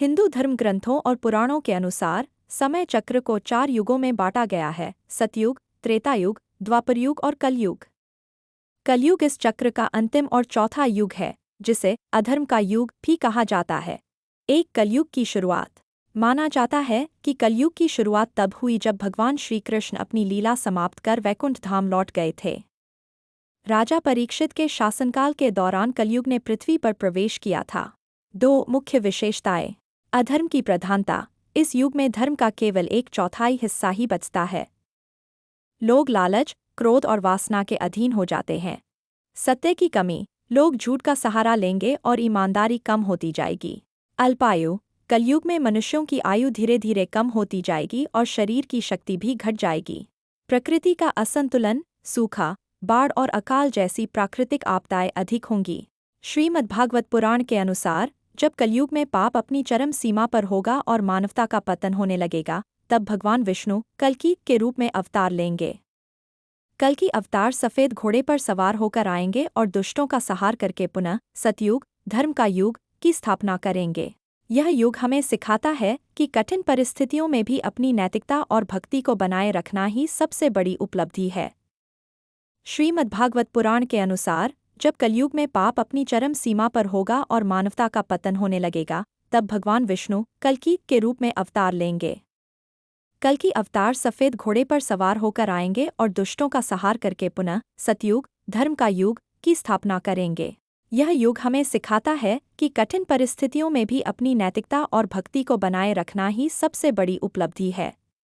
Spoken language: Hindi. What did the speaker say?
हिंदू धर्म ग्रंथों और पुराणों के अनुसार समय चक्र को 4 युगों में बांटा गया है: सतयुग, त्रेतायुग, द्वापरयुग और कलयुग। कलयुग इस चक्र का अंतिम और चौथा युग है, जिसे अधर्म का युग भी कहा जाता है। एक कलयुग की शुरुआत। माना जाता है कि कलयुग की शुरुआत तब हुई जब भगवान श्री कृष्ण अपनी लीला समाप्त कर वैकुंठ धाम लौट गए थे। राजा परीक्षित के शासनकाल के दौरान कलयुग ने पृथ्वी पर प्रवेश किया था। 2 मुख्य विशेषताएं। अधर्म की प्रधानता। इस युग में धर्म का केवल 1/4 हिस्सा ही बचता है। लोग लालच, क्रोध और वासना के अधीन हो जाते हैं। सत्य की कमी। लोग झूठ का सहारा लेंगे और ईमानदारी कम होती जाएगी। अल्पायु। कलयुग में मनुष्यों की आयु धीरे धीरे कम होती जाएगी और शरीर की शक्ति भी घट जाएगी। प्रकृति का असंतुलन। सूखा, बाढ़ और अकाल जैसी प्राकृतिक आपदाएं अधिक होंगी। श्रीमद्भागवत पुराण के अनुसार जब कलयुग में पाप अपनी चरम सीमा पर होगा और मानवता का पतन होने लगेगा, तब भगवान विष्णु कल्कि के रूप में अवतार लेंगे। कल्कि अवतार सफेद घोड़े पर सवार होकर आएंगे और दुष्टों का संहार करके पुनः सतयुग, धर्म का युग की स्थापना करेंगे। यह युग हमें सिखाता है कि कठिन परिस्थितियों में भी अपनी नैतिकता और भक्ति को बनाए रखना ही सबसे बड़ी उपलब्धि है। श्रीमद्भागवत पुराण के अनुसार जब कलयुग में पाप अपनी चरम सीमा पर होगा और मानवता का पतन होने लगेगा, तब भगवान विष्णु कल्कि के रूप में अवतार लेंगे। कल्कि अवतार सफेद घोड़े पर सवार होकर आएंगे और दुष्टों का संहार करके पुनः सतयुग, धर्म का युग की स्थापना करेंगे। यह युग हमें सिखाता है कि कठिन परिस्थितियों में भी अपनी नैतिकता और भक्ति को बनाए रखना ही सबसे बड़ी उपलब्धि है।